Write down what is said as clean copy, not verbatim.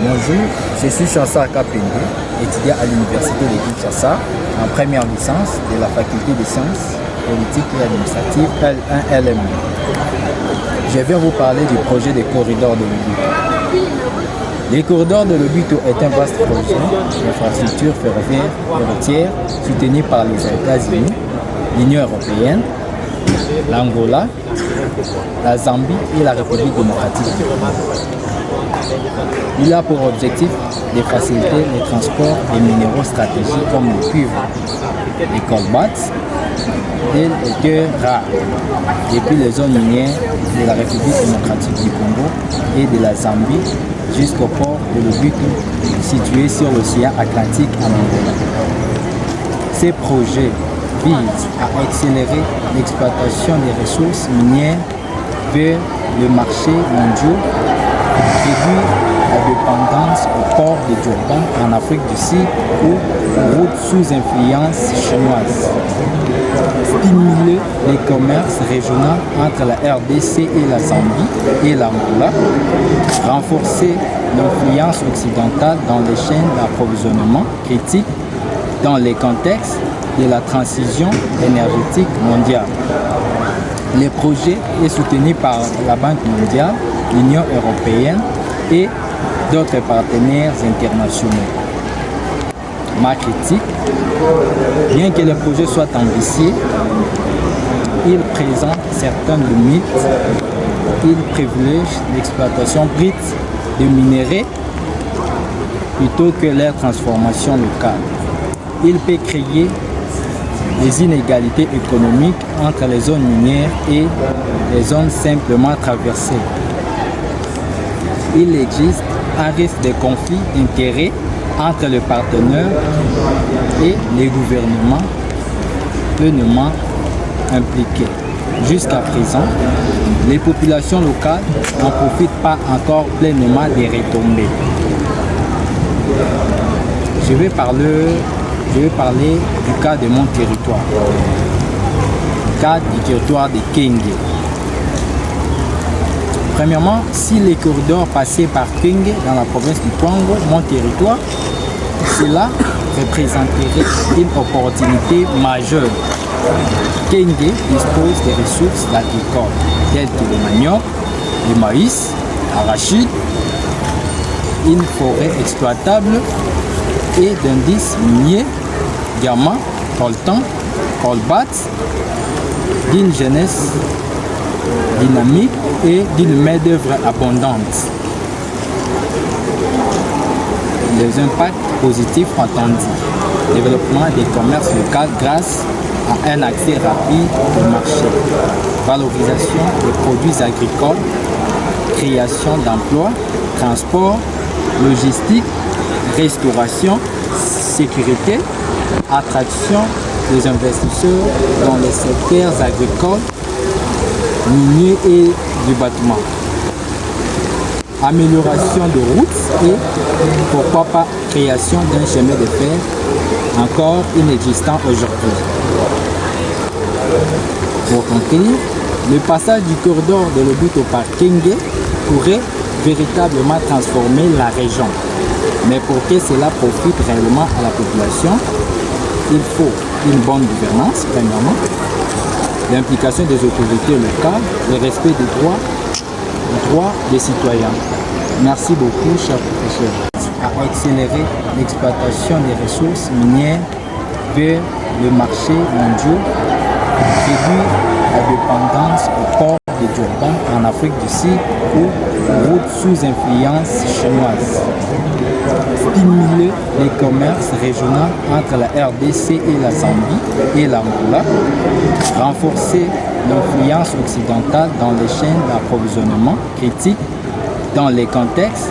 Bonjour, je suis Chansar Kapende, étudiant à l'Université de Kinshasa en première licence de la Faculté des Sciences Politiques et Administratives L1-LM. Je viens vous parler du projet des corridors de Lobito. Les corridors de Lobito est un vaste projet d'infrastructure ferroviaire et routière soutenu par les États-Unis, l'Union européenne, l'Angola, la Zambie et la République démocratique du Congo. Il a pour objectif de faciliter les transports des minéraux stratégiques comme le cuivre, les colbats et les terres rares depuis les zones minières de la République démocratique du Congo et de la Zambie jusqu'au port de Lobito situé sur l'océan Atlantique en Angola. Ces projets visent à accélérer l'exploitation des ressources minières vers le marché mondial, réduire la dépendance au port de Durban en Afrique du Sud ou route sous influence chinoise, stimuler les commerces régionaux entre la RDC et la Zambie et l'Angola, renforcer l'influence occidentale dans les chaînes d'approvisionnement critiques dans les contextes de la transition énergétique mondiale. Le projet est soutenu par la Banque mondiale, l'Union européenne et d'autres partenaires internationaux. Ma critique, bien que le projet soit ambitieux, il présente certaines limites. Il privilège l'exploitation brute de minéraux plutôt que leur transformation locale. Il peut créer des inégalités économiques entre les zones minières et les zones simplement traversées. Il existe un risque de conflit d'intérêts entre les partenaires et les gouvernements pleinement impliqués. Jusqu'à présent, les populations locales n'en profitent pas encore pleinement des retombées. Je vais parler du cas de mon territoire, le cas du territoire de Kenge. Premièrement, si les corridors passaient par Kenge dans la province du Congo, mon territoire, cela représenterait une opportunité majeure. Kenge dispose des ressources agricoles telles que le manioc, le maïs, l'arachide, une forêt exploitable et d'indices miniers, diamants, coltan, colbats, d'une jeunesse dynamique et d'une main-d'œuvre abondante. Les impacts positifs entendus. Développement des commerces locaux grâce à un accès rapide au marché. Valorisation des produits agricoles. Création d'emplois. Transport. Logistique. Restauration. Sécurité. Attraction des investisseurs dans les secteurs agricoles, miniers et du bâtiment. Amélioration de routes et pourquoi pas création d'un chemin de fer encore inexistant aujourd'hui. Pour conclure, le passage du corridor de Lobito par Kenge pourrait véritablement transformer la région. Mais pour que cela profite réellement à la population, il faut une bonne gouvernance, premièrement, l'implication des autorités locales, le respect des droits des citoyens. Merci beaucoup, cher professeur. À accélérer l'exploitation des ressources minières vers le marché mondial, réduire la dépendance au port de Durban en Afrique du Sud ou route sous influence chinoise, stimuler les commerces régionaux entre la RDC et la Zambie et l'Angola, renforcer l'influence occidentale dans les chaînes d'approvisionnement critiques dans les contextes